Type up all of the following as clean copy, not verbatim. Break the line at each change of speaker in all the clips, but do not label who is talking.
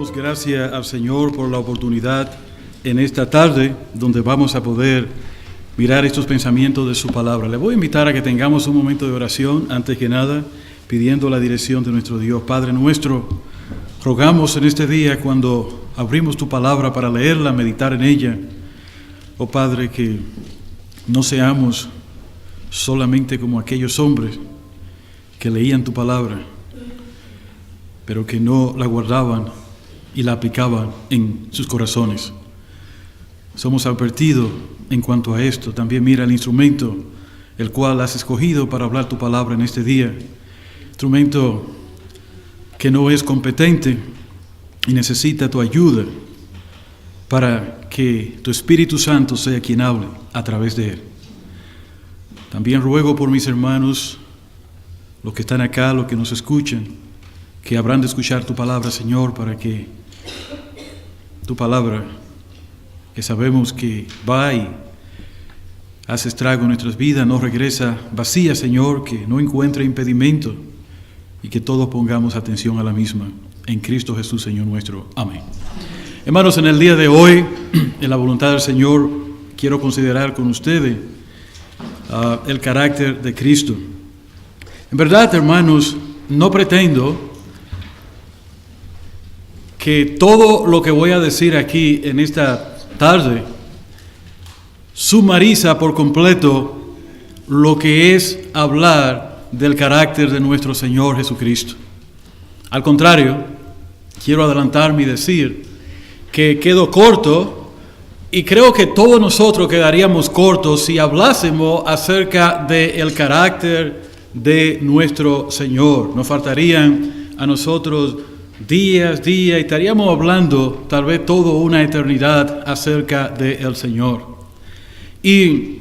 Damos gracias al Señor por la oportunidad en esta tarde donde vamos a poder mirar estos pensamientos de su palabra. Le voy a invitar a que tengamos un momento de oración, antes que nada, pidiendo la dirección de nuestro Dios. Padre nuestro, rogamos en este día cuando abrimos tu palabra para leerla, meditar en ella, oh Padre, que no seamos solamente como aquellos hombres que leían tu palabra, pero que no la guardaban y la aplicaban en sus corazones. Somos advertidos en cuanto a esto. También mira el instrumento, el cual has escogido para hablar tu palabra en este día. Instrumento que no es competente y necesita tu ayuda para que tu Espíritu Santo sea quien hable a través de él. También ruego por mis hermanos, los que están acá, los que nos escuchan, que habrán de escuchar tu palabra, Señor, para que tu palabra, que sabemos que va y hace estrago en nuestras vidas, no regresa vacía, Señor, que no encuentre impedimento y que todos pongamos atención a la misma. En Cristo Jesús, Señor nuestro. Amén. Hermanos, en el día de hoy, en la voluntad del Señor, quiero considerar con ustedes el carácter de Cristo. En verdad, hermanos, no pretendo que todo lo que voy a decir aquí en esta tarde sumariza por completo lo que es hablar del carácter de nuestro Señor Jesucristo. Al contrario, quiero adelantarme y decir que quedo corto, y creo que todos nosotros quedaríamos cortos si hablásemos acerca del carácter de nuestro Señor. Nos faltarían a nosotros días, y estaríamos hablando tal vez toda una eternidad acerca del Señor. Y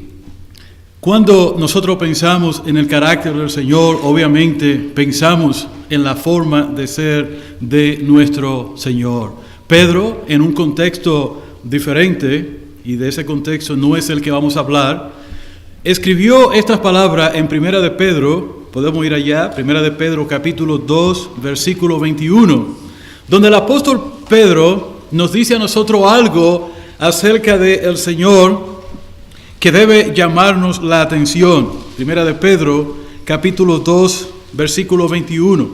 cuando nosotros pensamos en el carácter del Señor, obviamente pensamos en la forma de ser de nuestro Señor. Pedro, en un contexto diferente, y de ese contexto no es el que vamos a hablar, escribió estas palabras en Primera de Pedro. Podemos ir allá, Primera de Pedro capítulo 2, versículo 21, donde el apóstol Pedro nos dice a nosotros algo acerca del Señor que debe llamarnos la atención. Primera de Pedro capítulo 2, versículo 21.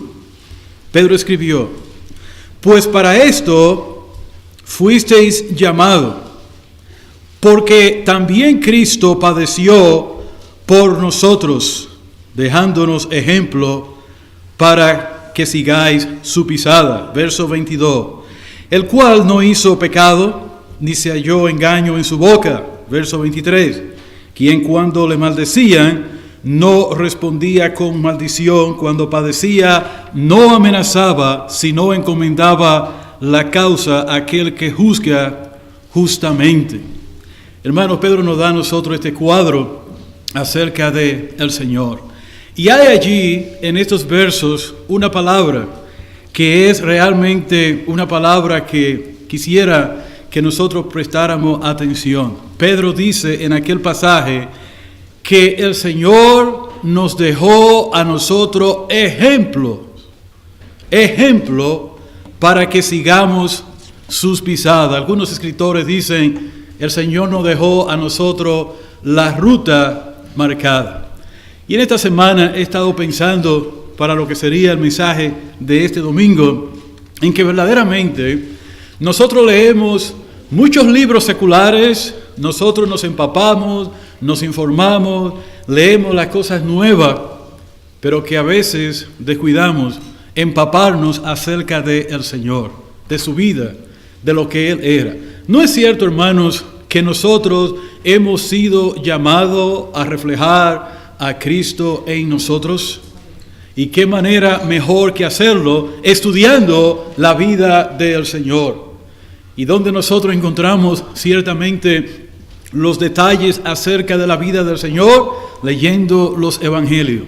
Pedro escribió: pues para esto fuisteis llamados, porque también Cristo padeció por nosotros, dejándonos ejemplo para que sigáis su pisada. Verso 22. El cual no hizo pecado, ni se halló engaño en su boca. Verso 23. Quien cuando le maldecían, no respondía con maldición. Cuando padecía, no amenazaba, sino encomendaba la causa a aquel que juzga justamente. Hermanos, Pedro nos da a nosotros este cuadro acerca del Señor. Y hay allí, en estos versos, una palabra que es realmente una palabra que quisiera que nosotros prestáramos atención. Pedro dice en aquel pasaje que el Señor nos dejó a nosotros ejemplo para que sigamos sus pisadas. Algunos escritores dicen, el Señor nos dejó a nosotros la ruta marcada. Y en esta semana he estado pensando, para lo que sería el mensaje de este domingo, en que verdaderamente nosotros leemos muchos libros seculares, nosotros nos empapamos, nos informamos, leemos las cosas nuevas, pero que a veces descuidamos empaparnos acerca del Señor, de su vida, de lo que Él era. ¿No es cierto, hermanos, que nosotros hemos sido llamados a reflejar a Cristo en nosotros? ¿Y qué manera mejor que hacerlo estudiando la vida del Señor? Y donde nosotros encontramos ciertamente los detalles acerca de la vida del Señor, leyendo los evangelios.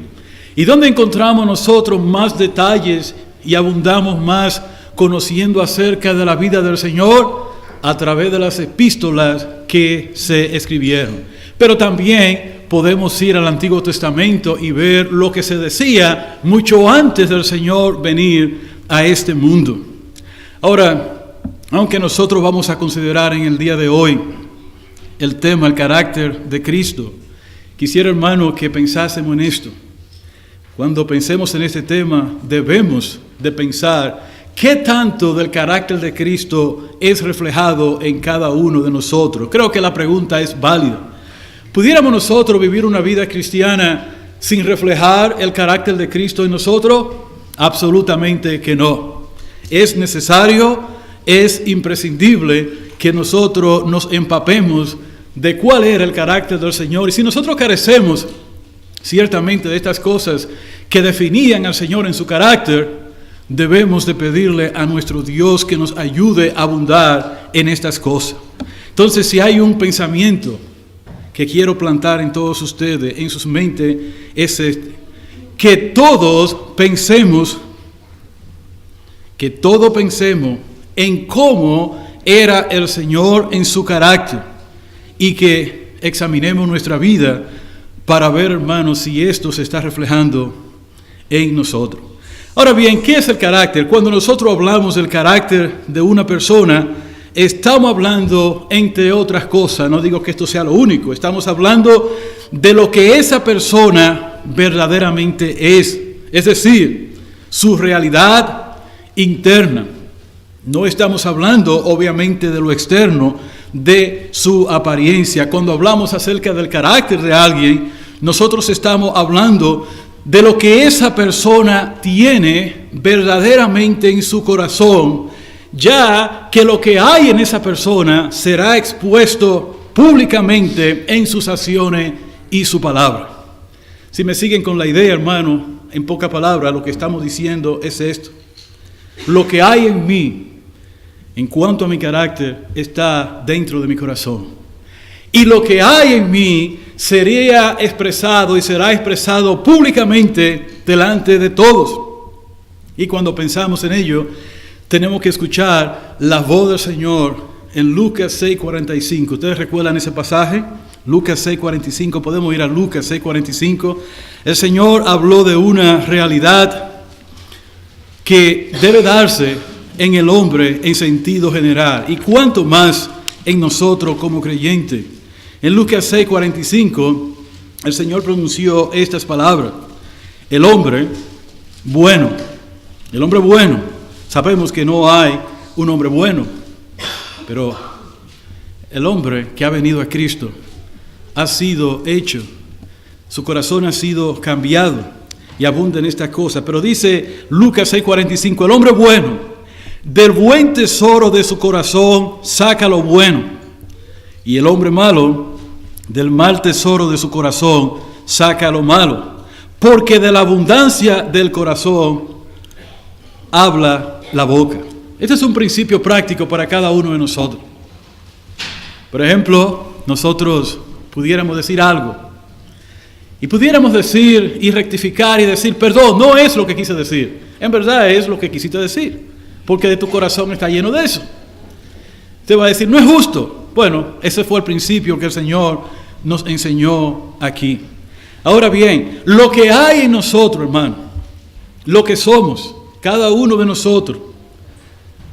¿Y dónde encontramos nosotros más detalles y abundamos más conociendo acerca de la vida del Señor? A través de las epístolas que se escribieron. Pero también podemos ir al Antiguo Testamento y ver lo que se decía mucho antes del Señor venir a este mundo. Ahora, Aunque nosotros vamos a considerar en el día de hoy el tema, el carácter de Cristo, quisiera, hermano, que pensásemos en esto. Cuando pensemos en este tema, debemos de pensar qué tanto del carácter de Cristo es reflejado en cada uno de nosotros. Creo que la pregunta es válida. ¿Pudiéramos nosotros vivir una vida cristiana sin reflejar el carácter de Cristo en nosotros? Absolutamente que no. Es necesario, es imprescindible que nosotros nos empapemos de cuál era el carácter del Señor. Y si nosotros carecemos ciertamente de estas cosas que definían al Señor en su carácter, debemos de pedirle a nuestro Dios que nos ayude a abundar en estas cosas. Entonces, si hay un pensamiento que quiero plantar en todos ustedes, en sus mentes, es este: que todos pensemos en cómo era el Señor en su carácter, y que examinemos nuestra vida para ver, hermanos, si esto se está reflejando en nosotros. Ahora bien, ¿qué es el carácter? Cuando nosotros hablamos del carácter de una persona, estamos hablando, entre otras cosas, no digo que esto sea lo único, estamos hablando de lo que esa persona verdaderamente es decir, su realidad interna. No estamos hablando, obviamente, de lo externo, de su apariencia. Cuando hablamos acerca del carácter de alguien, nosotros estamos hablando de lo que esa persona tiene verdaderamente en su corazón, ya que lo que hay en esa persona será expuesto públicamente en sus acciones y su palabra. Si me siguen con la idea, hermano, en pocas palabras, lo que estamos diciendo es esto: lo que hay en mí, en cuanto a mi carácter, está dentro de mi corazón. Y lo que hay en mí sería expresado y será expresado públicamente delante de todos. Y cuando pensamos en ello, tenemos que escuchar la voz del Señor en Lucas 6:45. ¿Ustedes recuerdan ese pasaje? Lucas 6:45. Podemos ir a Lucas 6:45. El Señor habló de una realidad que debe darse en el hombre en sentido general, y cuánto más en nosotros como creyentes. En Lucas 6:45, el Señor pronunció estas palabras: el hombre bueno. Sabemos que no hay un hombre bueno, pero el hombre que ha venido a Cristo ha sido hecho, su corazón ha sido cambiado y abunda en esta cosa. Pero dice Lucas 6:45, el hombre bueno, del buen tesoro de su corazón saca lo bueno, y el hombre malo, del mal tesoro de su corazón saca lo malo, porque de la abundancia del corazón habla la boca. Este es un principio práctico para cada uno de nosotros. Por ejemplo, nosotros pudiéramos decir algo, y pudiéramos decir y rectificar y decir: perdón, no es lo que quise decir. En verdad es lo que quisiste decir, porque de tu corazón está lleno de eso. Te va a decir: no es justo. Bueno, ese fue el principio que el Señor nos enseñó aquí. Ahora bien, lo que hay en nosotros, hermano, lo que somos, cada uno de nosotros,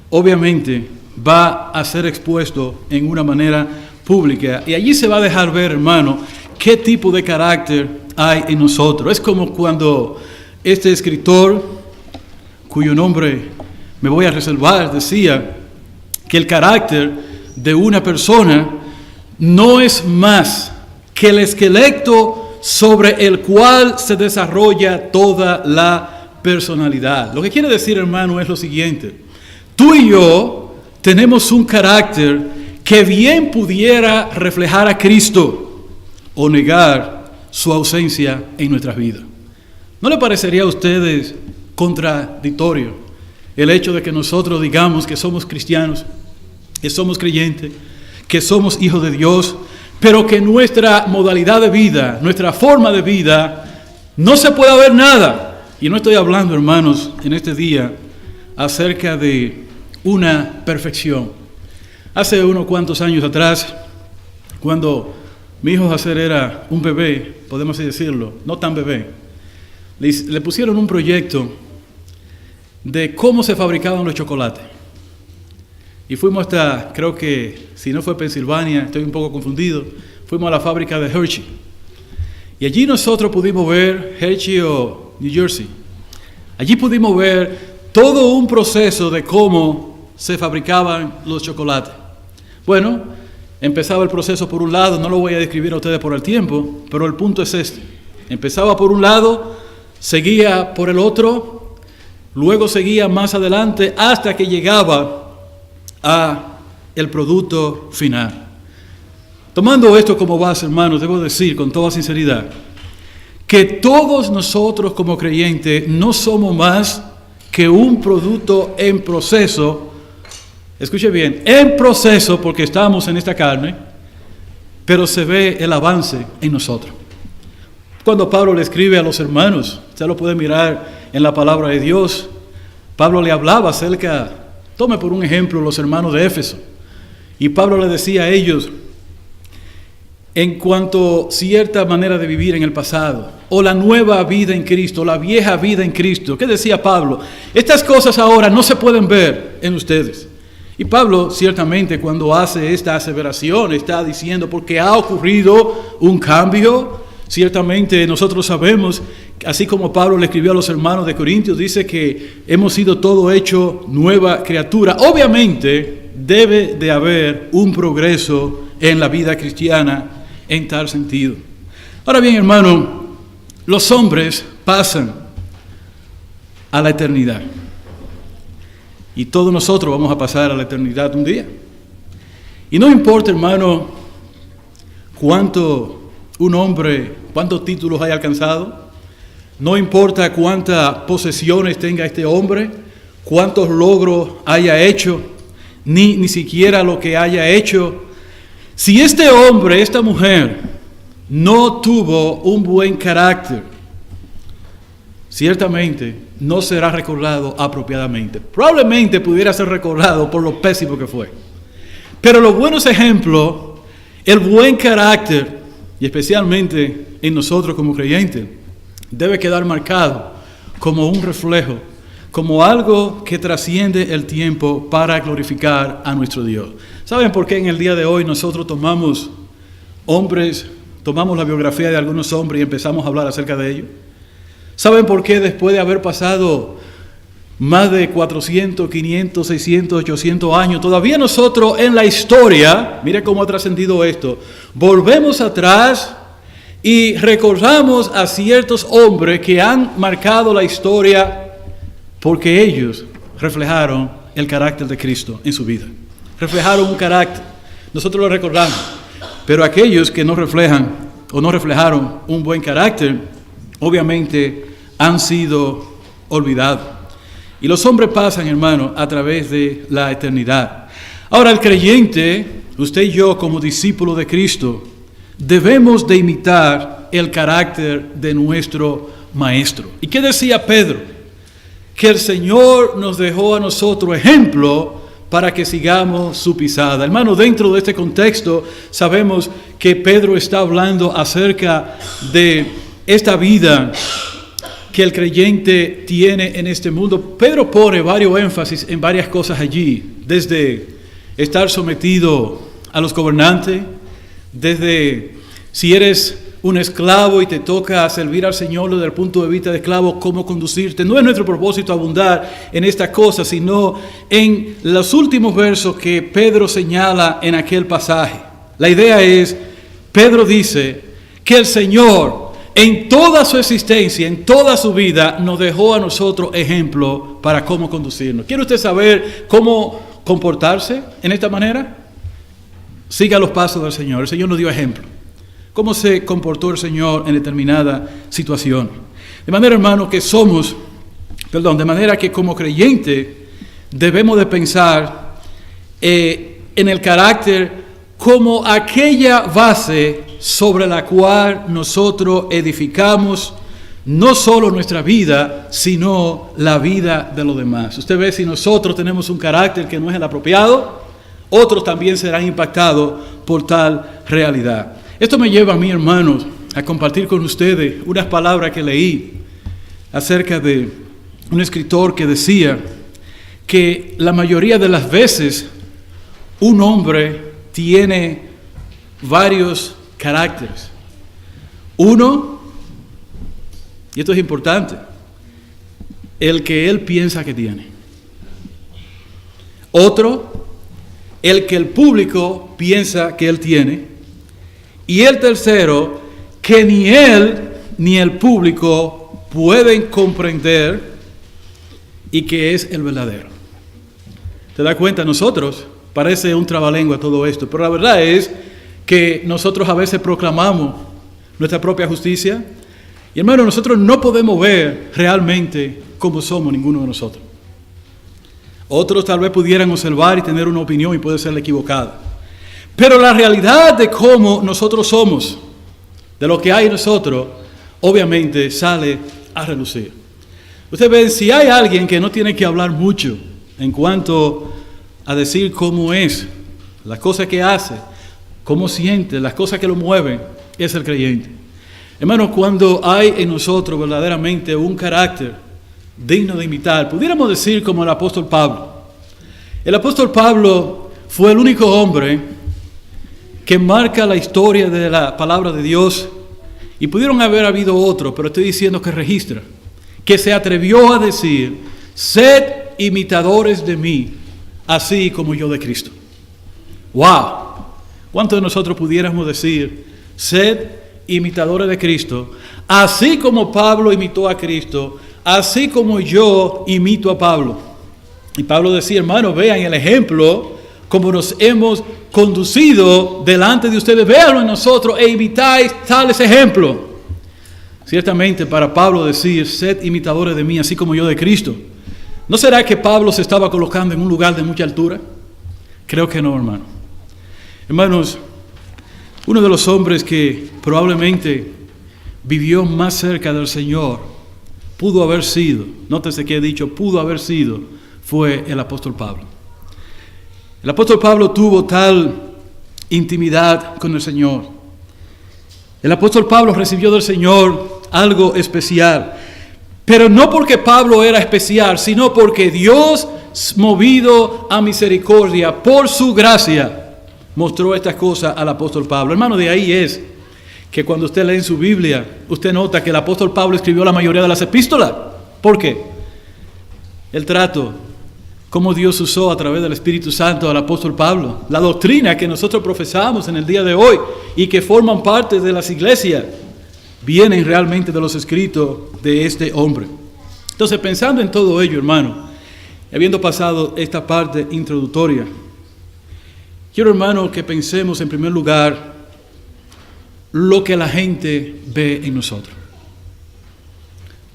obviamente va a ser expuesto en una manera pública. Y allí se va a dejar ver, hermano, qué tipo de carácter hay en nosotros. Es como cuando este escritor, cuyo nombre me voy a reservar, decía que el carácter de una persona no es más que el esqueleto sobre el cual se desarrolla toda la personalidad. Lo que quiere decir, hermano, es lo siguiente: tú y yo tenemos un carácter que bien pudiera reflejar a Cristo o negar su ausencia en nuestras vidas. ¿No le parecería a ustedes contradictorio el hecho de que nosotros digamos que somos cristianos, que somos creyentes, que somos hijos de Dios, pero que nuestra modalidad de vida, nuestra forma de vida, no se puede ver nada? Y no estoy hablando, hermanos, en este día acerca de una perfección. Hace unos cuantos años atrás, cuando mi hijo Jacer era un bebé, podemos así decirlo, no tan bebé, le pusieron un proyecto de cómo se fabricaban los chocolates. y fuimos hasta, creo que, si no fue Pensilvania, estoy un poco confundido, fuimos a la fábrica de Hershey. Y allí nosotros pudimos ver, Hershey o New Jersey, allí pudimos ver todo un proceso de cómo se fabricaban los chocolates. Bueno, empezaba el proceso por un lado, no lo voy a describir a ustedes por el tiempo, pero el punto es este. Empezaba por un lado, seguía por el otro, luego seguía más adelante hasta que llegaba a el producto final. Tomando esto como base, hermanos, debo decir con toda sinceridad que todos nosotros como creyentes no somos más que un producto en proceso. Escuche bien, en proceso porque estamos en esta carne, pero se ve el avance en nosotros. Cuando Pablo le escribe a los hermanos, usted lo puede mirar en la palabra de Dios, Pablo le hablaba acerca, tome por un ejemplo los hermanos de Éfeso, y Pablo le decía a ellos, en cuanto a cierta manera de vivir en el pasado, o la nueva vida en Cristo, la vieja vida en Cristo, ¿qué decía Pablo? Estas cosas ahora no se pueden ver en ustedes. Y Pablo ciertamente cuando hace esta aseveración está diciendo porque ha ocurrido un cambio. Ciertamente nosotros sabemos, así como Pablo le escribió a los hermanos de Corintios, dice que hemos sido todo hecho nueva criatura. Obviamente debe de haber un progreso en la vida cristiana en tal sentido. Ahora bien, hermano, los hombres pasan a la eternidad. Y todos nosotros vamos a pasar a la eternidad un día. Y no importa, hermano, cuántos títulos haya alcanzado, no importa cuántas posesiones tenga este hombre, cuántos logros haya hecho, ni siquiera lo que haya hecho. Si este hombre, esta mujer, no tuvo un buen carácter, ciertamente no será recordado apropiadamente. Probablemente pudiera ser recordado por lo pésimo que fue. Pero los buenos ejemplos, el buen carácter, y especialmente en nosotros como creyentes, debe quedar marcado como un reflejo, como algo que trasciende el tiempo para glorificar a nuestro Dios. ¿Saben por qué en el día de hoy nosotros tomamos la biografía de algunos hombres y empezamos a hablar acerca de ellos? ¿Saben por qué después de haber pasado más de 400, 500, 600, 800 años, todavía nosotros en la historia, mire cómo ha trascendido esto, volvemos atrás y recordamos a ciertos hombres que han marcado la historia porque ellos reflejaron el carácter de Cristo en su vida? Reflejaron un carácter, nosotros lo recordamos, pero aquellos que no reflejan o no reflejaron un buen carácter, obviamente han sido olvidados. Y los hombres pasan, hermano, a través de la eternidad. Ahora el creyente, usted y yo como discípulos de Cristo, debemos de imitar el carácter de nuestro Maestro. ¿Y qué decía Pedro? Que el Señor nos dejó a nosotros ejemplo para que sigamos su pisada. Hermano, dentro de este contexto sabemos que Pedro está hablando acerca de esta vida que el creyente tiene en este mundo. Pedro pone varios énfasis en varias cosas allí, desde estar sometido a los gobernantes, desde si eres un esclavo y te toca servir al Señor desde el punto de vista de esclavo, cómo conducirte. No es nuestro propósito abundar en estas cosas, sino en los últimos versos que Pedro señala en aquel pasaje. La idea es, Pedro dice que el Señor en toda su existencia, en toda su vida, nos dejó a nosotros ejemplo para cómo conducirnos. ¿Quiere usted saber cómo comportarse en esta manera? Siga los pasos del Señor. El Señor nos dio ejemplo. ¿Cómo se comportó el Señor en determinada situación? De manera, hermano, de manera que como creyente debemos de pensar en el carácter como aquella base sobre la cual nosotros edificamos no solo nuestra vida, sino la vida de los demás. Usted ve, si nosotros tenemos un carácter que no es el apropiado, otros también serán impactados por tal realidad. Esto me lleva a mí, hermanos, a compartir con ustedes unas palabras que leí acerca de un escritor que decía que la mayoría de las veces un hombre tiene varios caracteres. Uno, y esto es importante, el que él piensa que tiene. Otro, el que el público piensa que él tiene. Y el tercero, que ni él ni el público pueden comprender y que es el verdadero. ¿Te das cuenta? Nosotros, parece un trabalengua todo esto, pero la verdad es que nosotros a veces proclamamos nuestra propia justicia y, hermano, nosotros no podemos ver realmente cómo somos ninguno de nosotros. Otros tal vez pudieran observar y tener una opinión y puede ser equivocada. Pero la realidad de cómo nosotros somos, de lo que hay en nosotros, obviamente sale a relucir. Ustedes ven, si hay alguien que no tiene que hablar mucho en cuanto a decir cómo es, las cosas que hace, cómo siente, las cosas que lo mueven, es el creyente. Hermanos, cuando hay en nosotros verdaderamente un carácter digno de imitar, pudiéramos decir como el apóstol Pablo. El apóstol Pablo fue el único hombre que marca la historia de la palabra de Dios, y pudieron haber habido otros, pero estoy diciendo que registra, que se atrevió a decir: sed imitadores de mí, así como yo de Cristo. ¡Wow! ¿Cuántos de nosotros pudiéramos decir: sed imitadores de Cristo, así como Pablo imitó a Cristo, así como yo imito a Pablo? Y Pablo decía: hermanos, vean el ejemplo, como nos hemos conducido delante de ustedes, véanlo en nosotros e imitáis tales ejemplos. Ciertamente, para Pablo decir: sed imitadores de mí, así como yo de Cristo, ¿no será que Pablo se estaba colocando en un lugar de mucha altura? Creo que no, hermano. Hermanos, uno de los hombres que probablemente vivió más cerca del Señor, pudo haber sido, nótese que he dicho, pudo haber sido, fue el apóstol Pablo. El apóstol Pablo tuvo tal intimidad con el Señor. El apóstol Pablo recibió del Señor algo especial, pero no porque Pablo era especial, sino porque Dios, movido a misericordia por su gracia, mostró estas cosas al apóstol Pablo. Hermano, de ahí es que cuando usted lee en su Biblia, usted nota que el apóstol Pablo escribió la mayoría de las epístolas. ¿Por qué? El trato, cómo Dios usó a través del Espíritu Santo al apóstol Pablo, la doctrina que nosotros profesamos en el día de hoy y que forman parte de las iglesias, vienen realmente de los escritos de este hombre. Entonces, pensando en todo ello, hermano, habiendo pasado esta parte introductoria, quiero, hermano, que pensemos en primer lugar lo que la gente ve en nosotros.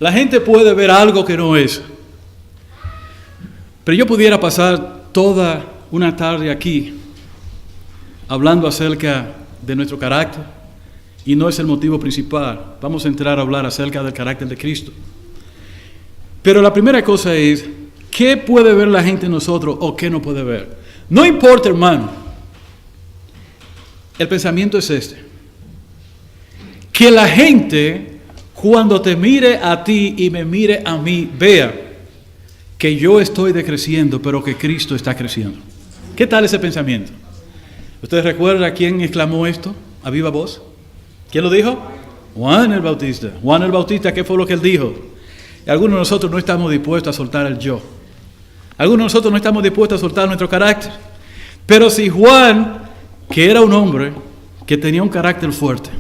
La gente puede ver algo que no es. Pero yo pudiera pasar toda una tarde aquí hablando acerca de nuestro carácter, y no es el motivo principal. Vamos a entrar a hablar acerca del carácter de Cristo. Pero la primera cosa es, ¿qué puede ver la gente en nosotros o qué no puede ver? No importa, hermano. El pensamiento es este: que la gente, cuando te mire a ti y me mire a mí, vea que yo estoy decreciendo, pero que Cristo está creciendo. ¿Qué tal ese pensamiento? ¿Ustedes recuerdan quién exclamó esto a viva voz? ¿Quién lo dijo? Juan el Bautista. Juan el Bautista, ¿qué fue lo que él dijo? Y algunos de nosotros no estamos dispuestos a soltar el yo. Algunos de nosotros no estamos dispuestos a soltar nuestro carácter. Pero si Juan, que era un hombre que tenía un carácter fuerte,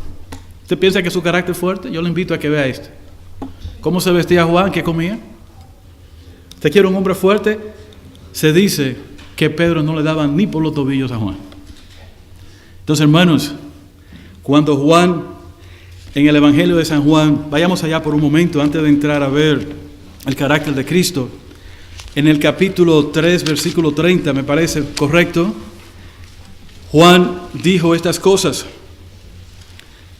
¿usted piensa que su carácter fuerte? Yo le invito a que vea esto. ¿Cómo se vestía Juan? ¿Qué comía? ¿Usted quiere un hombre fuerte? Se dice que Pedro no le daba ni por los tobillos a Juan. Entonces, hermanos, cuando Juan, en el Evangelio de San Juan, vayamos allá por un momento antes de entrar a ver el carácter de Cristo, en el capítulo 3, versículo 30, me parece correcto, Juan dijo estas cosas.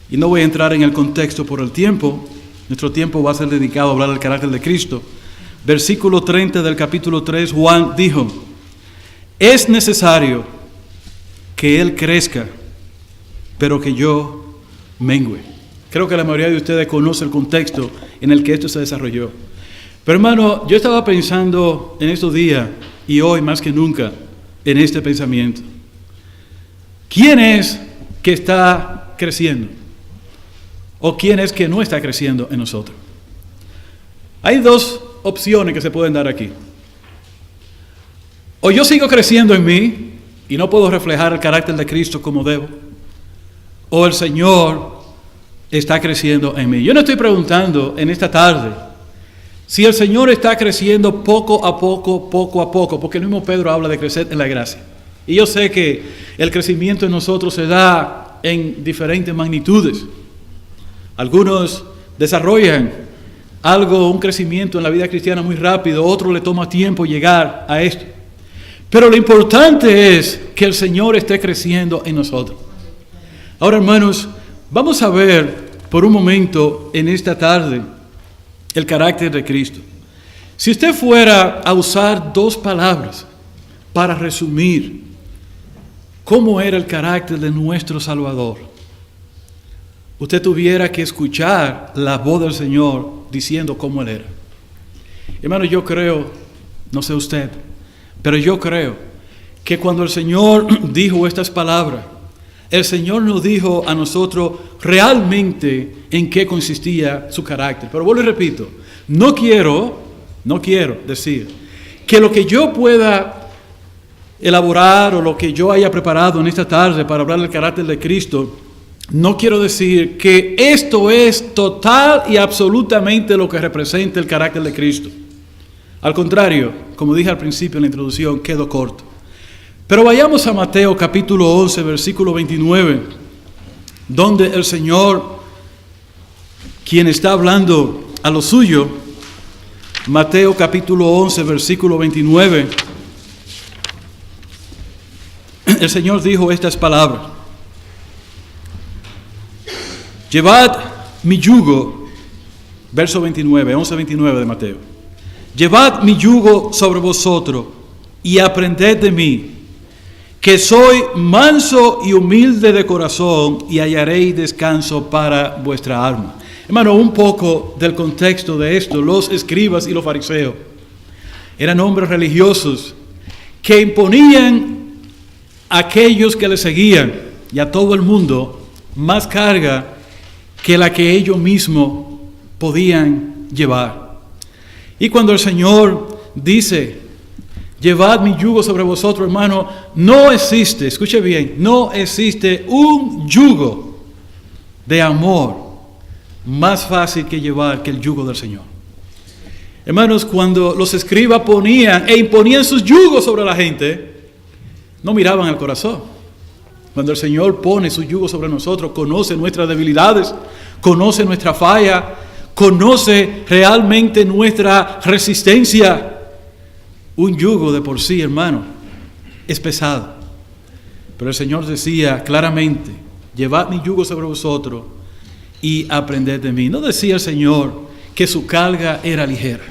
Y no voy a entrar en el contexto por el tiempo, nuestro tiempo va a ser dedicado a hablar del carácter de Cristo. Versículo 30 del capítulo 3, Juan dijo: es necesario que Él crezca, pero que yo mengüe. Creo que la mayoría de ustedes conoce el contexto en el que esto se desarrolló. Pero, hermano, yo estaba pensando en estos días, y hoy más que nunca, en este pensamiento. ¿Quién es que está creciendo? ¿O quién es que no está creciendo en nosotros? Hay dos opciones que se pueden dar aquí. O yo sigo creciendo en mí y no puedo reflejar el carácter de Cristo como debo, o el Señor está creciendo en mí. Yo no estoy preguntando en esta tarde si el Señor está creciendo poco a poco, porque el mismo Pedro habla de crecer en la gracia. Y yo sé que el crecimiento en nosotros se da en diferentes magnitudes. Algunos desarrollan un crecimiento en la vida cristiana muy rápido, otros le toma tiempo llegar a esto. Pero lo importante es que el Señor esté creciendo en nosotros. Ahora, hermanos, vamos a ver por un momento en esta tarde el carácter de Cristo. Si usted fuera a usar dos palabras para resumir cómo era el carácter de nuestro Salvador, usted tuviera que escuchar la voz del Señor diciendo cómo Él era. Hermano, yo creo, no sé usted, pero yo creo que cuando el Señor dijo estas palabras, el Señor nos dijo a nosotros realmente en qué consistía su carácter. Pero vuelvo y repito, no quiero decir que lo que yo pueda elaborar o lo que yo haya preparado en esta tarde para hablar del carácter de Cristo, no quiero decir que esto es total y absolutamente lo que representa el carácter de Cristo. Al contrario, como dije al principio en la introducción, quedo corto. Pero vayamos a Mateo capítulo 11, versículo 29, donde el Señor, quien está hablando a lo suyo, Mateo capítulo 11, versículo 29, el Señor dijo estas palabras: llevad mi yugo, verso 29, 11:29 de Mateo. Llevad mi yugo sobre vosotros y aprended de mí, que soy manso y humilde de corazón, y hallaréis descanso para vuestra alma. Hermano, un poco del contexto de esto. Los escribas y los fariseos eran hombres religiosos que imponían a aquellos que les seguían y a todo el mundo más carga que la que ellos mismos podían llevar. Y cuando el Señor dice: llevad mi yugo sobre vosotros, hermano, no existe, escuche bien, no existe un yugo de amor más fácil que llevar que el yugo del Señor. Hermanos, cuando los escribas ponían e imponían sus yugos sobre la gente, no miraban al corazón. Cuando el Señor pone su yugo sobre nosotros, conoce nuestras debilidades, conoce nuestra falla, conoce realmente nuestra resistencia. Un yugo de por sí, hermano, es pesado. Pero el Señor decía claramente: llevad mi yugo sobre vosotros y aprended de mí. No decía el Señor que su carga era ligera.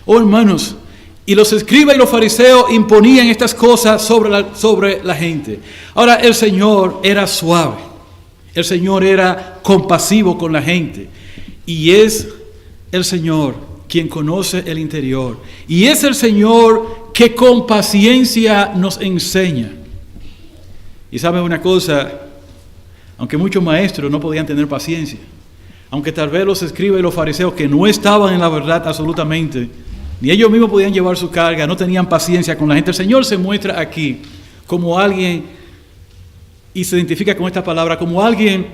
Oh, hermanos, y los escribas y los fariseos imponían estas cosas sobre la gente. Ahora, el Señor era suave. El Señor era compasivo con la gente. Y es el Señor quien conoce el interior. Y es el Señor que con paciencia nos enseña. Y saben una cosa, aunque muchos maestros no podían tener paciencia, aunque tal vez los escribas y los fariseos, que no estaban en la verdad absolutamente, ni ellos mismos podían llevar su carga, no tenían paciencia con la gente, el Señor se muestra aquí como alguien, y se identifica con esta palabra, como alguien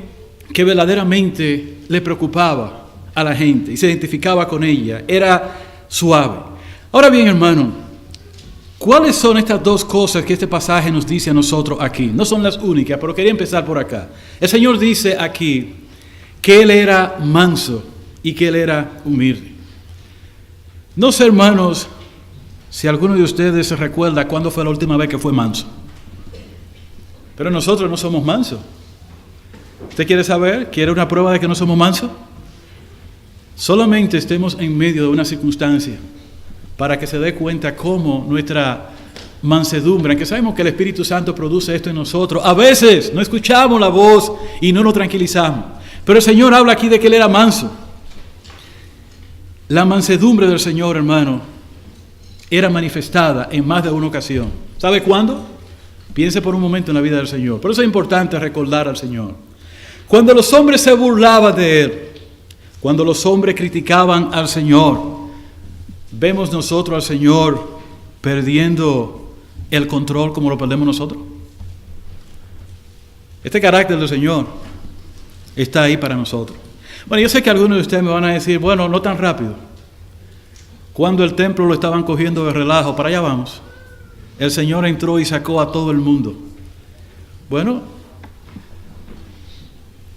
que verdaderamente le preocupaba a la gente y se identificaba con ella, era suave. Ahora bien, hermano, ¿cuáles son estas dos cosas que este pasaje nos dice a nosotros aquí? No son las únicas, pero quería empezar por acá. El Señor dice aquí que Él era manso y que Él era humilde. No sé, hermanos, si alguno de ustedes se recuerda cuándo fue la última vez que fue manso. Pero nosotros no somos mansos. ¿Usted quiere saber? ¿Quiere una prueba de que no somos mansos? Solamente estemos en medio de una circunstancia para que se dé cuenta cómo nuestra mansedumbre, aunque sabemos que el Espíritu Santo produce esto en nosotros, a veces no escuchamos la voz y no nos tranquilizamos. Pero el Señor habla aquí de que Él era manso. La mansedumbre del Señor, hermano, era manifestada en más de una ocasión. ¿Sabe cuándo? Piense por un momento en la vida del Señor. Por eso es importante recordar al Señor. Cuando los hombres se burlaban de Él, cuando los hombres criticaban al Señor, vemos nosotros al Señor perdiendo el control como lo perdemos nosotros. Este carácter del Señor está ahí para nosotros. Bueno, yo sé que algunos de ustedes me van a decir, bueno, no tan rápido. Cuando el templo lo estaban cogiendo de relajo, para allá vamos. El Señor entró y sacó a todo el mundo. Bueno,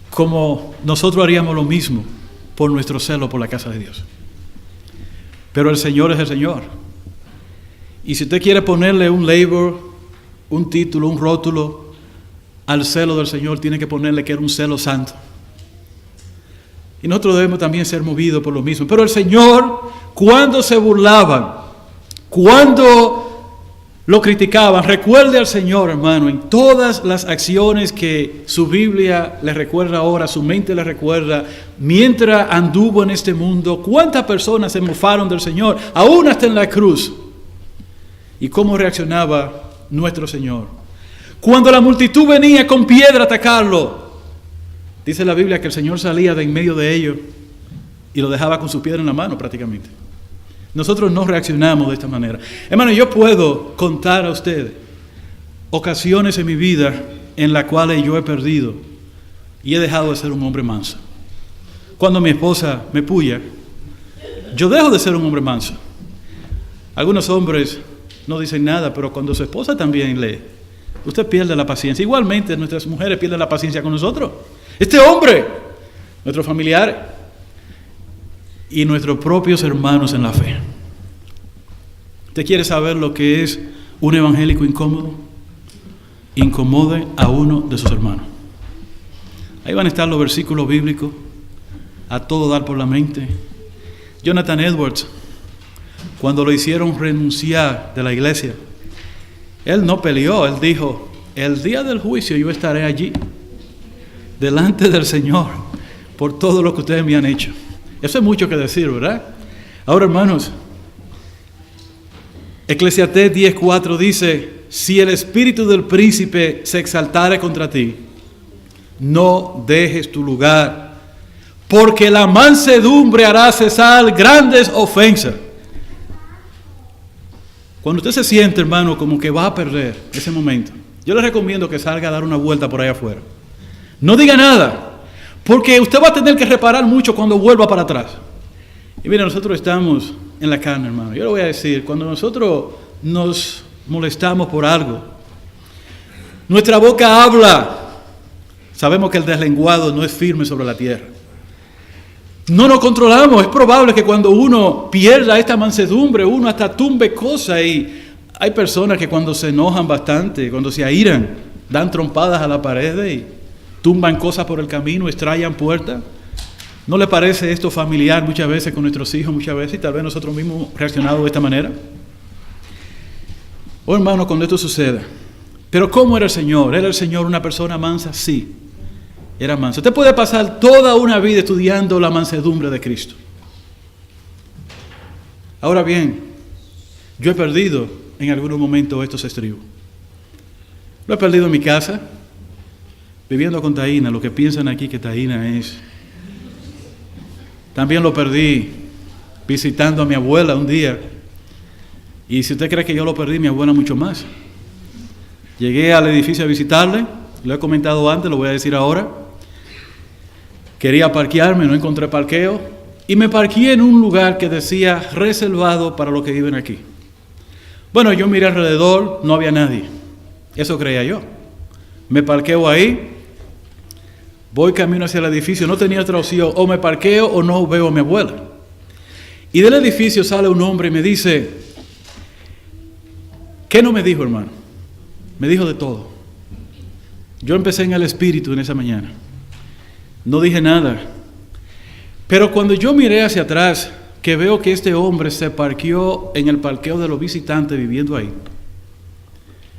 como nosotros haríamos lo mismo por nuestro celo por la casa de Dios. Pero el Señor es el Señor. Y si usted quiere ponerle un label, un título, un rótulo al celo del Señor, tiene que ponerle que era un celo santo. Y nosotros debemos también ser movidos por lo mismo. Pero el Señor, cuando se burlaban, cuando lo criticaban, recuerde al Señor, hermano, en todas las acciones que su Biblia le recuerda ahora, su mente le recuerda, mientras anduvo en este mundo, cuántas personas se mofaron del Señor, aún hasta en la cruz. Y cómo reaccionaba nuestro Señor. Cuando la multitud venía con piedra a atacarlo, dice la Biblia que el Señor salía de en medio de ellos y lo dejaba con su piedra en la mano prácticamente. Nosotros no reaccionamos de esta manera. Hermano, yo puedo contar a ustedes ocasiones en mi vida en las cuales yo he perdido y he dejado de ser un hombre manso. Cuando mi esposa me puya, yo dejo de ser un hombre manso. Algunos hombres no dicen nada, pero cuando su esposa también lee, usted pierde la paciencia. Igualmente nuestras mujeres pierden la paciencia con nosotros. Este hombre, nuestros familiares y nuestros propios hermanos en la fe. ¿Usted quiere saber lo que es un evangélico incómodo? Incomode a uno de sus hermanos. Ahí van a estar los versículos bíblicos a todo dar por la mente. Jonathan Edwards, cuando lo hicieron renunciar de la iglesia, él no peleó, él dijo, el día del juicio yo estaré allí, delante del Señor, por todo lo que ustedes me han hecho. Eso es mucho que decir, ¿verdad? Ahora, hermanos, Eclesiastés 10:4 dice, si el espíritu del príncipe se exaltare contra ti, no dejes tu lugar, porque la mansedumbre hará cesar grandes ofensas. Cuando usted se siente, hermano, como que va a perder ese momento, yo le recomiendo que salga a dar una vuelta por ahí afuera. No diga nada, porque usted va a tener que reparar mucho cuando vuelva para atrás. Y mira, nosotros estamos en la carne, hermano. Yo le voy a decir, cuando nosotros nos molestamos por algo, nuestra boca habla. Sabemos que el deslenguado no es firme sobre la tierra. No nos controlamos. Es probable que cuando uno pierda esta mansedumbre, uno hasta tumbe cosas. Y hay personas que cuando se enojan bastante, cuando se airan, dan trompadas a la pared y tumban cosas por el camino, estrellan puertas. ¿No le parece esto familiar muchas veces con nuestros hijos, muchas veces, y tal vez nosotros mismos reaccionado de esta manera? Oh, hermano, cuando esto suceda. Pero ¿cómo era el Señor? ¿Era el Señor una persona mansa? Sí, era manso. Usted puede pasar toda una vida estudiando la mansedumbre de Cristo. Ahora bien, yo he perdido en algunos momentos estos estribos. Lo he perdido en mi casa, viviendo con Taína. Lo que piensan aquí que Taína es. También lo perdí visitando a mi abuela un día. Y si usted cree que yo lo perdí, mi abuela mucho más. Llegué al edificio a visitarle, lo he comentado antes, lo voy a decir ahora. Quería parquearme, no encontré parqueo. Y me parqueé en un lugar que decía reservado para los que viven aquí. Bueno, yo miré alrededor, no había nadie. Eso creía yo. Me parqueo ahí. Voy camino hacia el edificio, no tenía otra opción, o me parqueo o no veo a mi abuela. Y del edificio sale un hombre y me dice, ¿qué no me dijo, hermano? Me dijo de todo. Yo empecé en el espíritu en esa mañana. No dije nada. Pero cuando yo miré hacia atrás, que veo que este hombre se parqueó en el parqueo de los visitantes viviendo ahí.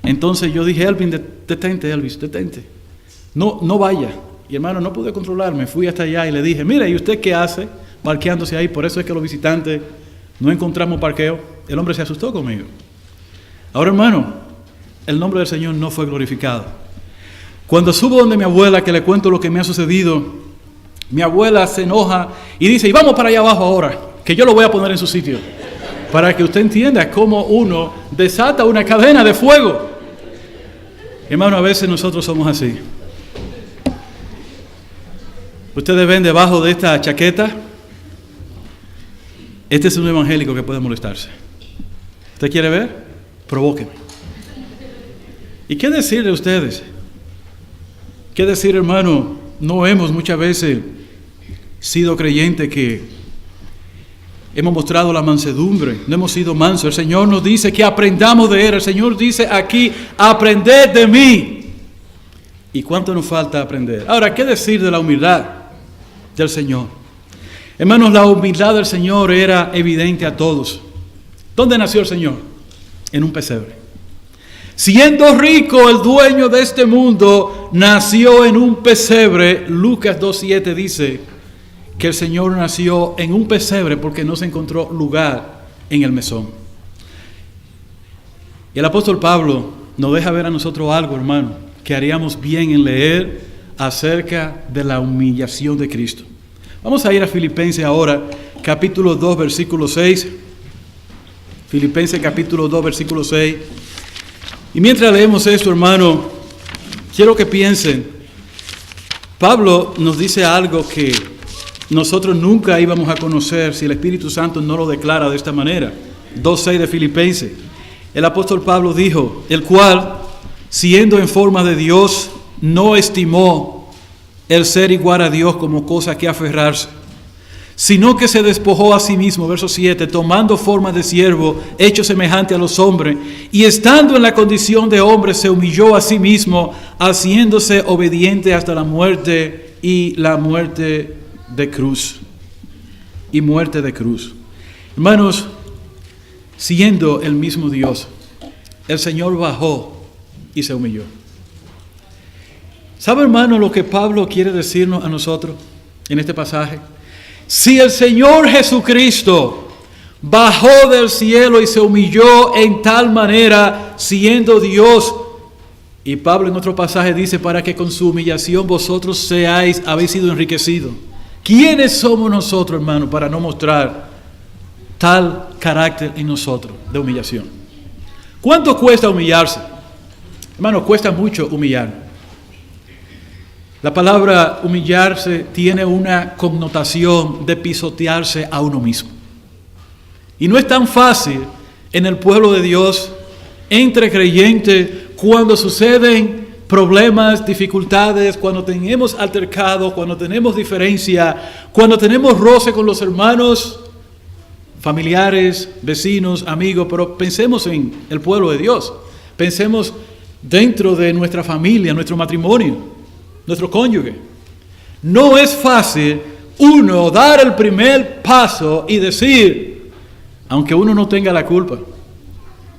Entonces yo dije, Elvin, detente, Elvis, detente. No vaya. Y hermano, no pude controlarme, fui hasta allá y le dije, mira, ¿y usted qué hace parqueándose ahí? Por eso es que los visitantes no encontramos parqueo. El hombre se asustó conmigo. Ahora, hermano, el nombre del Señor no fue glorificado. Cuando subo donde mi abuela, que le cuento lo que me ha sucedido, mi abuela se enoja y dice, y vamos para allá abajo ahora, que yo lo voy a poner en su sitio, para que usted entienda cómo uno desata una cadena de fuego. Hermano, a veces nosotros somos así. Ustedes ven debajo de esta chaqueta, este es un evangélico que puede molestarse. ¿Usted quiere ver? Provóqueme. ¿Y qué decir de ustedes? ¿Qué decir, hermano? No hemos muchas veces sido creyentes que hemos mostrado la mansedumbre, no hemos sido mansos. El Señor nos dice que aprendamos de Él. El Señor dice aquí, aprended de mí. ¿Y cuánto nos falta aprender? Ahora, ¿qué decir de la humildad del Señor? Hermanos, la humildad del Señor era evidente a todos. ¿Dónde nació el Señor? En un pesebre. Siendo rico, el dueño de este mundo nació en un pesebre. Lucas 2:7 dice que el Señor nació en un pesebre porque no se encontró lugar en el mesón. Y el apóstol Pablo nos deja ver a nosotros algo, hermano, que haríamos bien en leer acerca de la humillación de Cristo. Vamos a ir a Filipenses ahora, capítulo 2, versículo 6. Filipenses capítulo 2, versículo 6. Y mientras leemos esto, hermano, quiero que piensen. Pablo nos dice algo que nosotros nunca íbamos a conocer si el Espíritu Santo no lo declara de esta manera. 2:6 de Filipenses. El apóstol Pablo dijo, el cual, siendo en forma de Dios, no estimó el ser igual a Dios como cosa que aferrarse, sino que se despojó a sí mismo, verso 7, tomando forma de siervo, hecho semejante a los hombres, y estando en la condición de hombre, se humilló a sí mismo, haciéndose obediente hasta la muerte y la muerte de cruz. Y muerte de cruz. Hermanos, siendo el mismo Dios, el Señor bajó y se humilló. ¿Sabe, hermano, lo que Pablo quiere decirnos a nosotros en este pasaje? Si el Señor Jesucristo bajó del cielo y se humilló en tal manera, siendo Dios, y Pablo en otro pasaje dice, para que con su humillación vosotros habéis sido enriquecidos. ¿Quiénes somos nosotros, hermano, para no mostrar tal carácter en nosotros de humillación? ¿Cuánto cuesta humillarse? Hermano, cuesta mucho humillar. La palabra humillarse tiene una connotación de pisotearse a uno mismo. Y no es tan fácil en el pueblo de Dios, entre creyentes, cuando suceden problemas, dificultades, cuando tenemos altercado, cuando tenemos diferencia, cuando tenemos roce con los hermanos, familiares, vecinos, amigos, pero pensemos en el pueblo de Dios. Pensemos dentro de nuestra familia, nuestro matrimonio, nuestro cónyuge. No es fácil uno dar el primer paso y decir, aunque uno no tenga la culpa,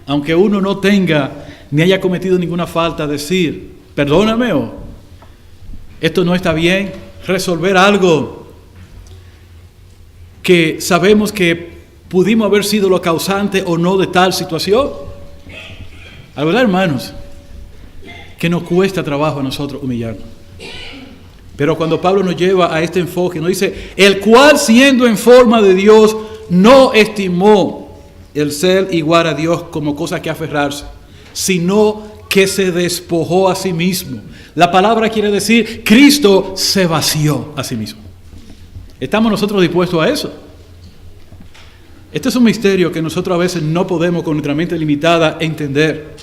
aunque uno no tenga ni haya cometido ninguna falta, decir, perdóname, o esto no está bien, resolver algo que sabemos que pudimos haber sido lo causante o no de tal situación. La verdad, hermanos, que nos cuesta trabajo a nosotros humillarnos. Pero cuando Pablo nos lleva a este enfoque, nos dice, el cual siendo en forma de Dios, no estimó el ser igual a Dios como cosa que aferrarse, sino que se despojó a sí mismo. La palabra quiere decir, Cristo se vació a sí mismo. ¿Estamos nosotros dispuestos a eso? Este es un misterio que nosotros a veces no podemos con nuestra mente limitada entender.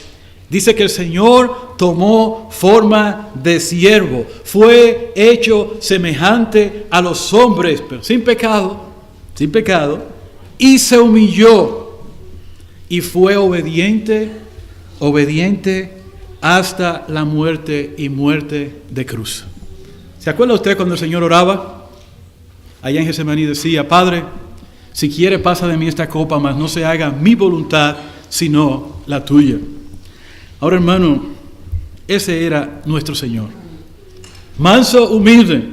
Dice que el Señor tomó forma de siervo, fue hecho semejante a los hombres, pero sin pecado, y se humilló y fue obediente hasta la muerte y muerte de cruz. ¿Se acuerda usted cuando el Señor oraba? Allá en Getsemaní decía, Padre, si quiere pasa de mí esta copa, mas no se haga mi voluntad, sino la tuya. Ahora, hermano, ese era nuestro Señor. Manso, humilde.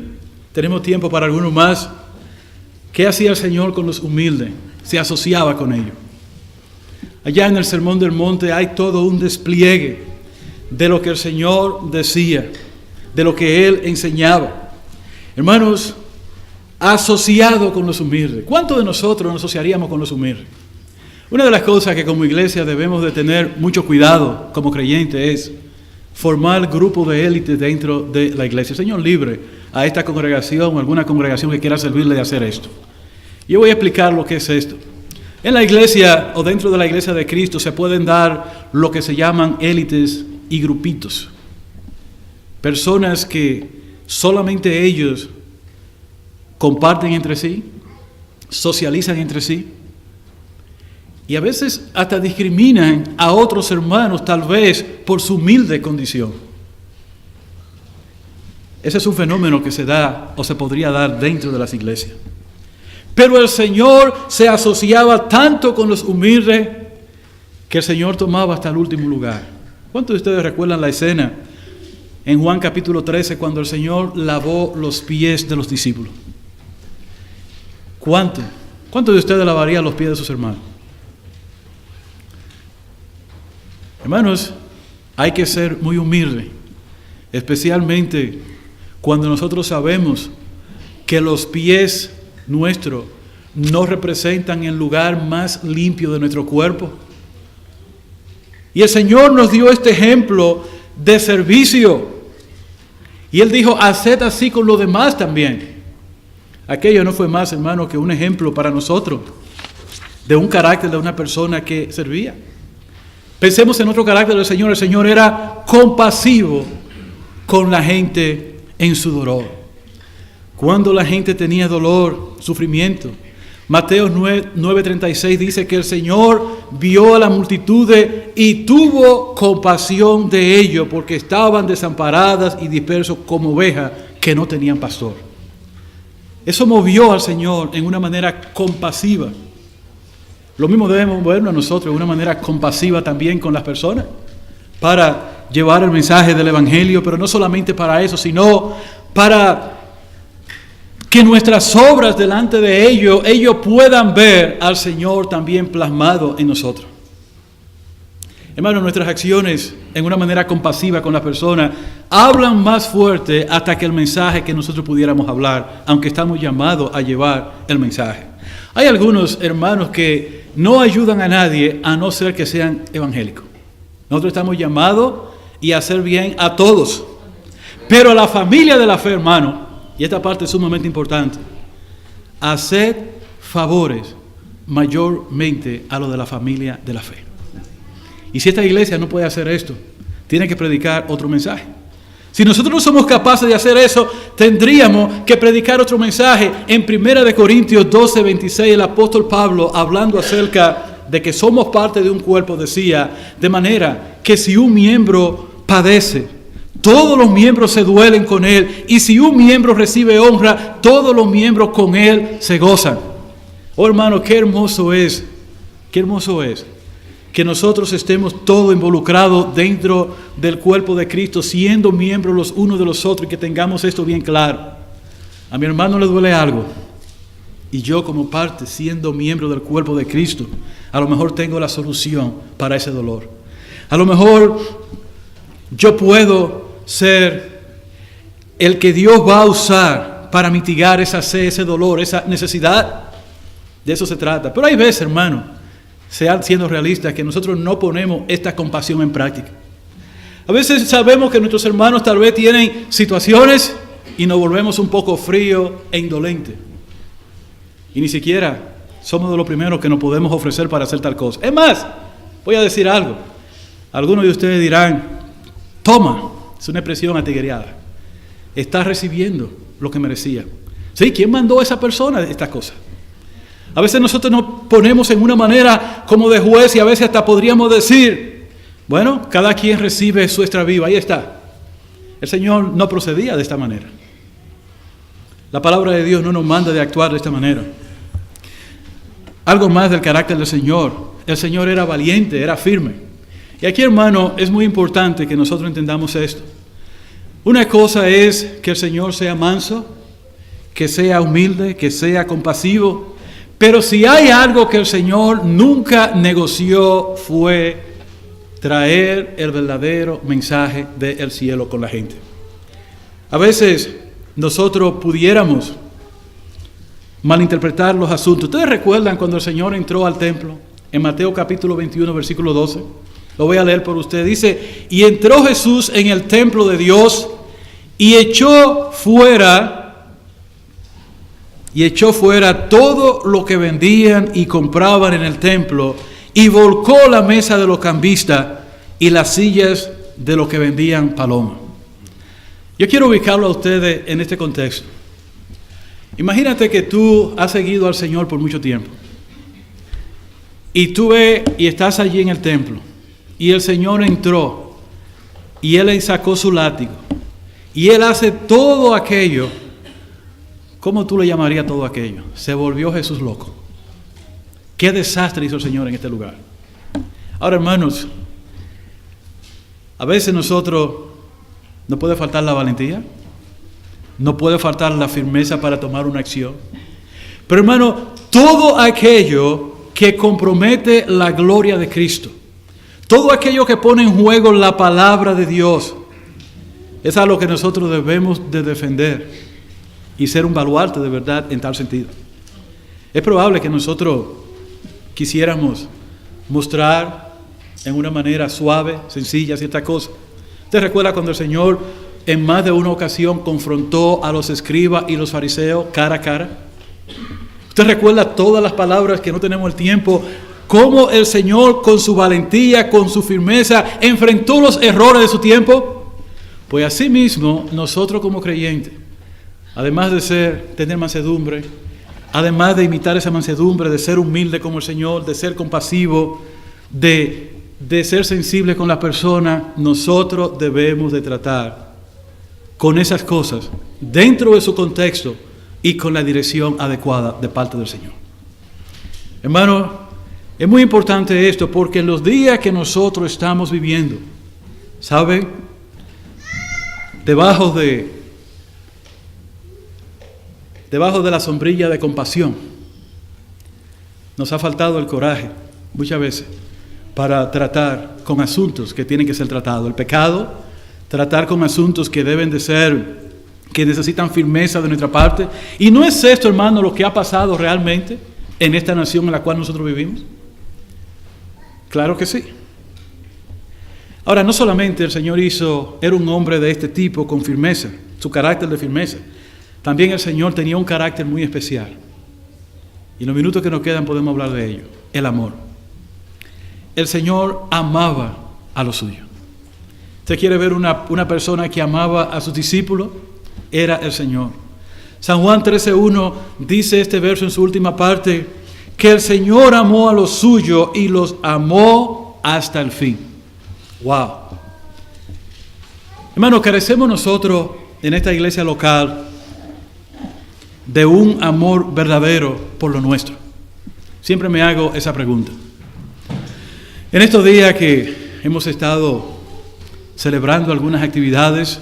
Tenemos tiempo para algunos más. ¿Qué hacía el Señor con los humildes? Se asociaba con ellos. Allá en el Sermón del Monte hay todo un despliegue de lo que el Señor decía, de lo que Él enseñaba. Hermanos, asociado con los humildes. ¿Cuántos de nosotros nos asociaríamos con los humildes? Una de las cosas que como iglesia debemos de tener mucho cuidado como creyentes es formar grupos de élite dentro de la iglesia. Señor, libre a esta congregación o alguna congregación que quiera servirle de hacer esto. Yo voy a explicar lo que es esto. En la iglesia o dentro de la iglesia de Cristo se pueden dar lo que se llaman élites y grupitos. Personas que solamente ellos comparten entre sí, socializan entre sí y a veces hasta discriminan a otros hermanos tal vez por su humilde condición. Ese es un fenómeno que se da o se podría dar dentro de las iglesias. Pero el Señor se asociaba tanto con los humildes que el Señor tomaba hasta el último lugar. ¿Cuántos de ustedes recuerdan la escena en Juan capítulo 13 cuando el Señor lavó los pies de los discípulos? ¿Cuántos de ustedes lavarían los pies de sus hermanos? Hermanos, hay que ser muy humilde, especialmente cuando nosotros sabemos que los pies nuestros no representan el lugar más limpio de nuestro cuerpo. Y el Señor nos dio este ejemplo de servicio. Y Él dijo, haced así con los demás también. Aquello no fue más, hermano, que un ejemplo para nosotros de un carácter de una persona que servía. Pensemos en otro carácter del Señor. El Señor era compasivo con la gente en su dolor. Cuando la gente tenía dolor, sufrimiento. Mateo 9:36 dice que el Señor vio a la multitud y tuvo compasión de ellos porque estaban desamparadas y dispersos como ovejas que no tenían pastor. Eso movió al Señor en una manera compasiva. Lo mismo debemos movernos nosotros de una manera compasiva también con las personas para llevar el mensaje del Evangelio, pero no solamente para eso, sino para que nuestras obras delante de ellos puedan ver al Señor también plasmado en nosotros. Hermanos, nuestras acciones en una manera compasiva con las personas hablan más fuerte hasta que el mensaje que nosotros pudiéramos hablar, aunque estamos llamados a llevar el mensaje. Hay algunos hermanos que no ayudan a nadie a no ser que sean evangélicos. Nosotros estamos llamados y a hacer bien a todos. Pero a la familia de la fe, hermano, y esta parte es sumamente importante, haced favores mayormente a lo de la familia de la fe. Y si esta iglesia no puede hacer esto, tiene que predicar otro mensaje. Si nosotros no somos capaces de hacer eso, tendríamos que predicar otro mensaje. En 1 Corintios 12:26, el apóstol Pablo, hablando acerca de que somos parte de un cuerpo, decía, de manera que si un miembro padece, todos los miembros se duelen con él, y si un miembro recibe honra, todos los miembros con él se gozan. Oh hermano, qué hermoso es que nosotros estemos todos involucrados dentro del cuerpo de Cristo, siendo miembros los unos de los otros, y que tengamos esto bien claro. A mi hermano le duele algo, y yo como parte, siendo miembro del cuerpo de Cristo, a lo mejor tengo la solución para ese dolor. A lo mejor yo puedo ser el que Dios va a usar para mitigar esa sed, ese dolor, esa necesidad. De eso se trata. Pero hay veces, hermano, siendo realistas, que nosotros no ponemos esta compasión en práctica. A veces sabemos que nuestros hermanos tal vez tienen situaciones y nos volvemos un poco fríos e indolentes. Y ni siquiera somos de los primeros que nos podemos ofrecer para hacer tal cosa. Es más, voy a decir algo. Algunos de ustedes dirán, toma, es una expresión atiguereada, está recibiendo lo que merecía. ¿Sí? ¿Quién mandó a esa persona estas cosas? A veces nosotros nos ponemos en una manera como de juez y a veces hasta podríamos decir, bueno, cada quien recibe su extravío, ahí está. El Señor no procedía de esta manera. La palabra de Dios no nos manda de actuar de esta manera. Algo más del carácter del Señor. El Señor era valiente, era firme. Y aquí, hermano, es muy importante que nosotros entendamos esto. Una cosa es que el Señor sea manso, que sea humilde, que sea compasivo. Pero si hay algo que el Señor nunca negoció fue traer el verdadero mensaje del cielo con la gente. A veces nosotros pudiéramos malinterpretar los asuntos. ¿Ustedes recuerdan cuando el Señor entró al templo? En Mateo capítulo 21, versículo 12. Lo voy a leer por usted. Dice, y entró Jesús en el templo de Dios y echó fuera todo lo que vendían y compraban en el templo y volcó la mesa de los cambistas y las sillas de los que vendían palomas. Yo quiero ubicarlo a ustedes en este contexto. Imagínate que tú has seguido al Señor por mucho tiempo y tú ves y estás allí en el templo y el Señor entró y Él sacó su látigo y Él hace todo aquello. ¿Cómo tú le llamarías todo aquello? Se volvió Jesús loco. Qué desastre hizo el Señor en este lugar. Ahora, hermanos, a veces nosotros no puede faltar la valentía, no puede faltar la firmeza para tomar una acción. Pero, hermano, todo aquello que compromete la gloria de Cristo, todo aquello que pone en juego la palabra de Dios, es algo que nosotros debemos de defender y ser un baluarte de verdad en tal sentido. Es probable que nosotros quisiéramos mostrar en una manera suave, sencilla, cierta cosa. ¿Usted recuerda cuando el Señor en más de una ocasión confrontó a los escribas y los fariseos cara a cara? ¿Usted recuerda todas las palabras que no tenemos el tiempo? Cómo el Señor con su valentía, con su firmeza, enfrentó los errores de su tiempo. Pues así mismo nosotros como creyentes, además de tener mansedumbre, además de imitar esa mansedumbre, de ser humilde como el Señor, de ser compasivo, de ser sensible con las personas, nosotros debemos de tratar con esas cosas dentro de su contexto y con la dirección adecuada de parte del Señor. Hermano, es muy importante esto porque en los días que nosotros estamos viviendo, ¿sabe? Debajo de la sombrilla de compasión, nos ha faltado el coraje muchas veces para tratar con asuntos que tienen que ser tratados. El pecado, tratar con asuntos que deben de ser, que necesitan firmeza de nuestra parte. Y no es esto, hermano, lo que ha pasado realmente en esta nación en la cual nosotros vivimos. Claro que sí. Ahora, no solamente el Señor era un hombre de este tipo con firmeza, su carácter de firmeza. También el Señor tenía un carácter muy especial. Y en los minutos que nos quedan podemos hablar de ello. El amor. El Señor amaba a los suyos. ¿Usted quiere ver una persona que amaba a sus discípulos? Era el Señor. San Juan 13:1 dice este verso en su última parte, que el Señor amó a los suyos y los amó hasta el fin. ¡Wow! Hermano, carecemos nosotros en esta iglesia local de un amor verdadero por lo nuestro. Siempre me hago esa pregunta. En estos días que hemos estado celebrando algunas actividades,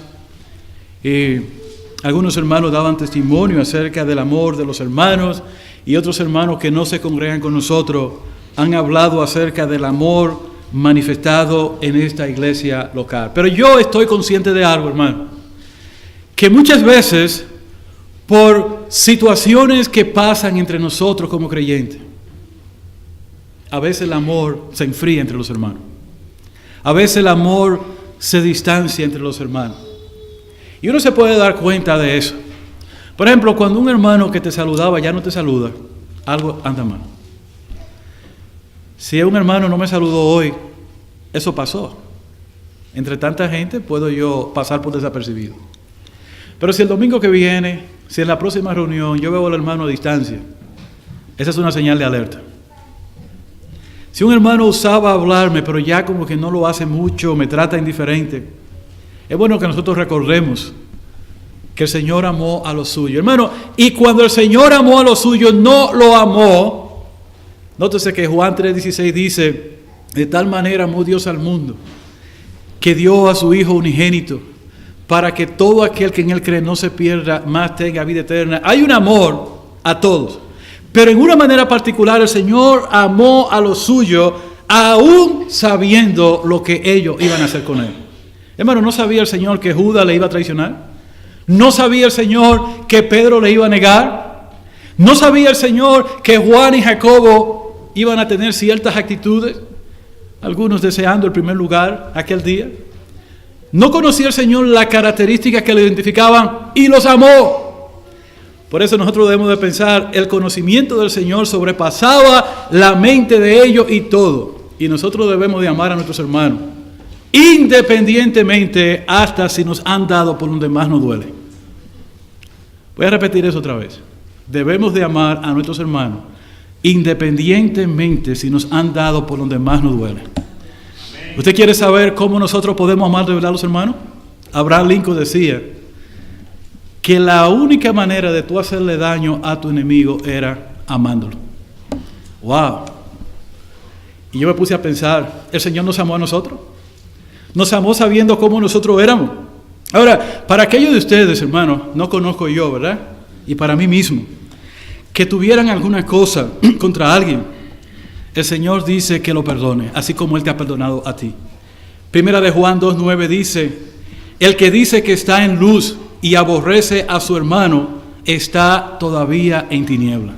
algunos hermanos daban testimonio acerca del amor de los hermanos y otros hermanos que no se congregan con nosotros han hablado acerca del amor manifestado en esta iglesia local. Pero yo estoy consciente de algo, hermano, que muchas veces por situaciones que pasan entre nosotros como creyentes, a veces el amor se enfría entre los hermanos. A veces el amor se distancia entre los hermanos. Y uno se puede dar cuenta de eso. Por ejemplo, cuando un hermano que te saludaba ya no te saluda, algo anda mal. Si un hermano no me saludó hoy, eso pasó. Entre tanta gente puedo yo pasar por desapercibido. Pero si el domingo que viene, si en la próxima reunión yo veo al hermano a distancia, esa es una señal de alerta. Si un hermano usaba hablarme, pero ya como que no lo hace mucho, me trata indiferente, es bueno que nosotros recordemos que el Señor amó a los suyos. Hermano, y cuando el Señor amó a los suyos, no lo amó. Nótese que Juan 3:16 dice, de tal manera amó Dios al mundo, que dio a su Hijo unigénito, para que todo aquel que en Él cree no se pierda, más tenga vida eterna. Hay un amor a todos. Pero en una manera particular el Señor amó a los suyos aún sabiendo lo que ellos iban a hacer con él. Hermano, ¿no sabía el Señor que Judas le iba a traicionar? ¿No sabía el Señor que Pedro le iba a negar? ¿No sabía el Señor que Juan y Jacobo iban a tener ciertas actitudes? Algunos deseando el primer lugar aquel día. ¿No conocía el Señor las características que le identificaban y los amó? Por eso nosotros debemos de pensar, el conocimiento del Señor sobrepasaba la mente de ellos y todo. Y nosotros debemos de amar a nuestros hermanos, independientemente hasta si nos han dado por donde más nos duele. Voy a repetir eso otra vez. Debemos de amar a nuestros hermanos, independientemente si nos han dado por donde más nos duele. ¿Usted quiere saber cómo nosotros podemos amar de verdad a los hermanos? Abraham Lincoln decía que la única manera de tú hacerle daño a tu enemigo era amándolo. ¡Wow! Y yo me puse a pensar, ¿el Señor nos amó a nosotros? Nos amó sabiendo cómo nosotros éramos. Ahora, para aquellos de ustedes, hermanos, no conozco yo, ¿verdad? Y para mí mismo, que tuvieran alguna cosa contra alguien, el Señor dice que lo perdone, así como Él te ha perdonado a ti. Primera de Juan 2:9 dice, el que dice que está en luz y aborrece a su hermano, está todavía en tiniebla.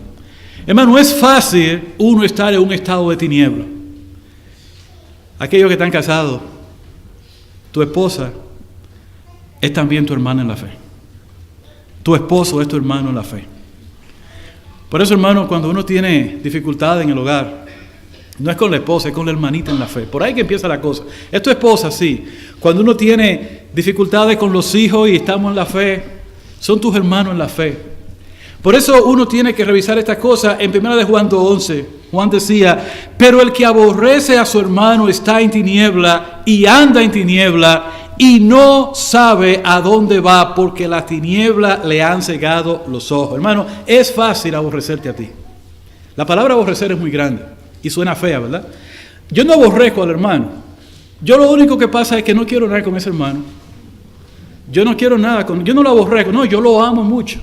Hermano, es fácil uno estar en un estado de tiniebla. Aquellos que están casados, tu esposa es también tu hermana en la fe. Tu esposo es tu hermano en la fe. Por eso, hermano, cuando uno tiene dificultades en el hogar, no es con la esposa, es con la hermanita en la fe. Por ahí que empieza la cosa. Es tu esposa, sí. Cuando uno tiene dificultades con los hijos y estamos en la fe, son tus hermanos en la fe. Por eso uno tiene que revisar estas cosas. En 1 de Juan 2:11, Juan decía, pero el que aborrece a su hermano está en tiniebla y anda en tiniebla y no sabe a dónde va porque las tinieblas le han cegado los ojos. Hermano, es fácil aborrecerte a ti. La palabra aborrecer es muy grande y suena fea, ¿verdad? Yo no aborrezco al hermano. Yo lo único que pasa es que no quiero nada con ese hermano. Yo no quiero nada con... Yo no lo aborrezco, no, yo lo amo mucho.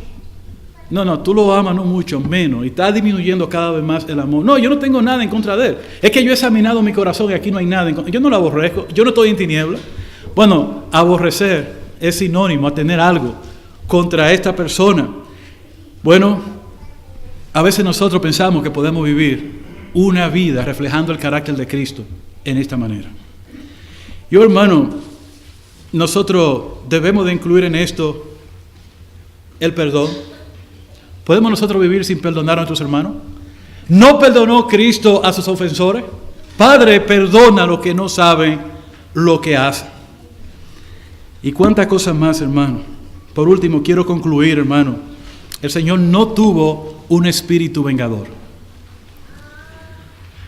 No, tú lo amas no mucho, menos. Y está disminuyendo cada vez más el amor. No, yo no tengo nada en contra de él. Es que yo he examinado mi corazón y aquí no hay nada en contra. Yo no lo aborrezco, yo no estoy en tiniebla. Bueno, aborrecer es sinónimo a tener algo contra esta persona. Bueno, a veces nosotros pensamos que podemos vivir una vida reflejando el carácter de Cristo en esta manera. Yo, hermano, nosotros debemos de incluir en esto el perdón. ¿Podemos nosotros vivir sin perdonar a nuestros hermanos? ¿No perdonó Cristo a sus ofensores? Padre, perdona lo que no saben lo que hacen. Y cuántas cosas más, hermano. Por último, quiero concluir, hermano. El Señor no tuvo un espíritu vengador.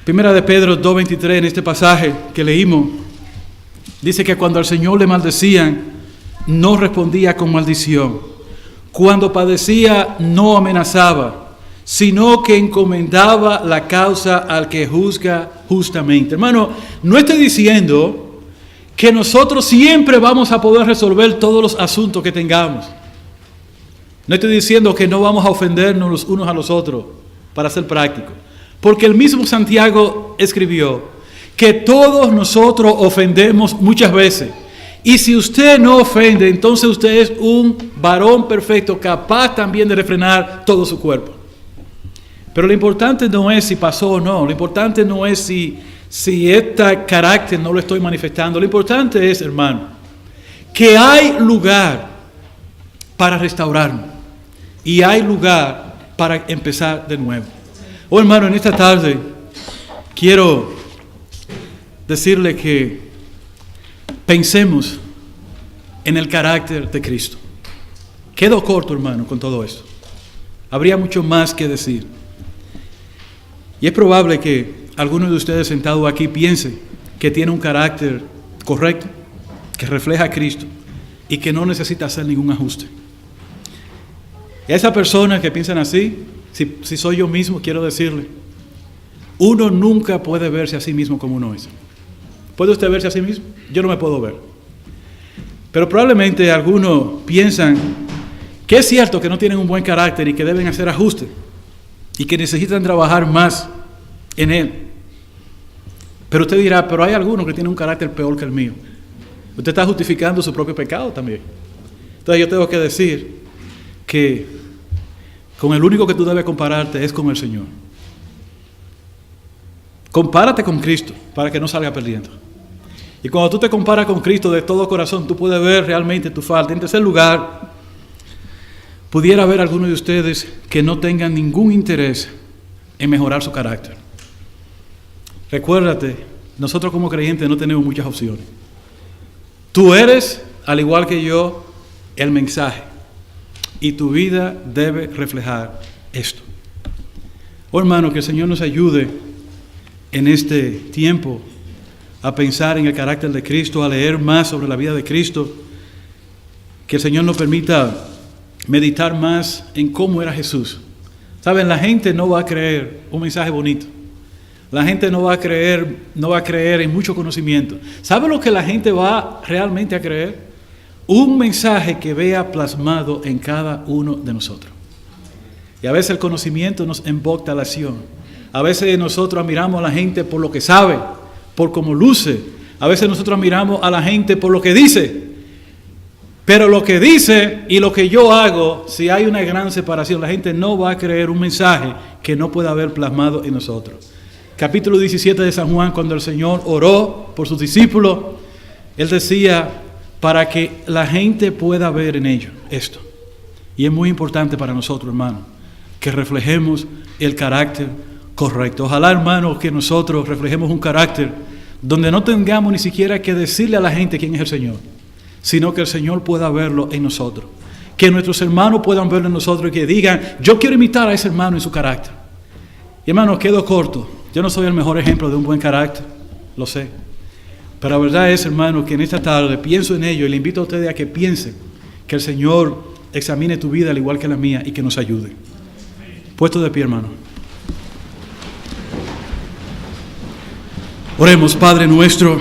Primera de Pedro 2:23, en este pasaje que leímos, dice que cuando al Señor le maldecían, no respondía con maldición. Cuando padecía, no amenazaba, sino que encomendaba la causa al que juzga justamente. Hermano, no estoy diciendo que nosotros siempre vamos a poder resolver todos los asuntos que tengamos. No estoy diciendo que no vamos a ofendernos los unos a los otros, para ser práctico. Porque el mismo Santiago escribió que todos nosotros ofendemos muchas veces. Y si usted no ofende, entonces usted es un varón perfecto, capaz también de refrenar todo su cuerpo. Pero lo importante no es si pasó o no. Lo importante no es si este carácter no lo estoy manifestando. Lo importante es, hermano, que hay lugar para restaurarnos. Y hay lugar para empezar de nuevo. Oh, hermano, en esta tarde quiero decirle que pensemos en el carácter de Cristo. Quedo corto, hermano, con todo esto. Habría mucho más que decir. Y es probable que algunos de ustedes sentados aquí piensen que tiene un carácter correcto, que refleja a Cristo y que no necesita hacer ningún ajuste. Y a esas personas que piensan así, si soy yo mismo, quiero decirle, uno nunca puede verse a sí mismo como uno es. ¿Puede usted verse a sí mismo? Yo no me puedo ver. Pero probablemente algunos piensan que es cierto que no tienen un buen carácter y que deben hacer ajustes y que necesitan trabajar más en él. Pero usted dirá, pero hay algunos que tienen un carácter peor que el mío. Usted está justificando su propio pecado también. Entonces yo tengo que decir que con el único que tú debes compararte es con el Señor. Compárate con Cristo para que no salga perdiendo. Y cuando tú te comparas con Cristo de todo corazón, tú puedes ver realmente tu falta. En tercer lugar, pudiera haber algunos de ustedes que no tengan ningún interés en mejorar su carácter. Recuérdate, nosotros como creyentes no tenemos muchas opciones. Tú eres, al igual que yo, el mensaje. Y tu vida debe reflejar esto. Oh hermano, que el Señor nos ayude en este tiempo a pensar en el carácter de Cristo, a leer más sobre la vida de Cristo. Que el Señor nos permita meditar más en cómo era Jesús. Saben, la gente no va a creer un mensaje bonito. La gente no va a creer en mucho conocimiento. ¿Sabe lo que la gente va realmente a creer? Un mensaje que vea plasmado en cada uno de nosotros. Y a veces el conocimiento nos embocta la acción. A veces nosotros admiramos a la gente por lo que sabe, por cómo luce. A veces nosotros admiramos a la gente por lo que dice. Pero lo que dice y lo que yo hago, si hay una gran separación, la gente no va a creer un mensaje que no pueda haber plasmado en nosotros. Capítulo 17 de San Juan, cuando el Señor oró por sus discípulos, Él decía, para que la gente pueda ver en ellos esto. Y es muy importante para nosotros, hermanos, que reflejemos el carácter correcto. Ojalá, hermanos, que nosotros reflejemos un carácter donde no tengamos ni siquiera que decirle a la gente quién es el Señor, sino que el Señor pueda verlo en nosotros. Que nuestros hermanos puedan verlo en nosotros y que digan, yo quiero imitar a ese hermano en su carácter. Y hermanos, quedo corto. Yo no soy el mejor ejemplo de un buen carácter, lo sé. Pero la verdad es, hermano, que en esta tarde pienso en ello y le invito a ustedes a que piensen que el Señor examine tu vida al igual que la mía y que nos ayude. Puesto de pie, hermano. Oremos, Padre nuestro,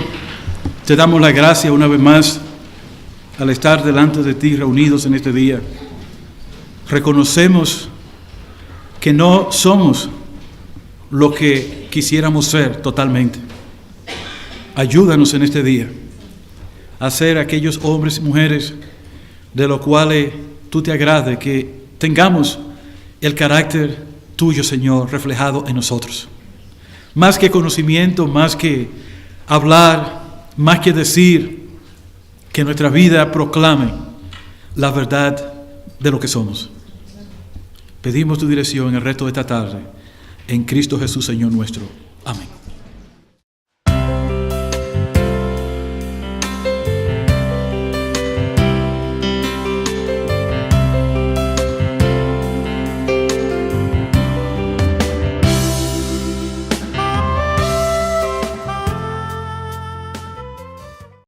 te damos la gracia una vez más al estar delante de ti reunidos en este día. Reconocemos que no somos lo que quisiéramos ser totalmente. Ayúdanos en este día a ser aquellos hombres y mujeres de los cuales tú te agrade, que tengamos el carácter tuyo, Señor, reflejado en nosotros. Más que conocimiento, más que hablar, más que decir, que nuestra vida proclame la verdad de lo que somos. Pedimos tu dirección en el resto de esta tarde. En Cristo Jesús, Señor nuestro. Amén.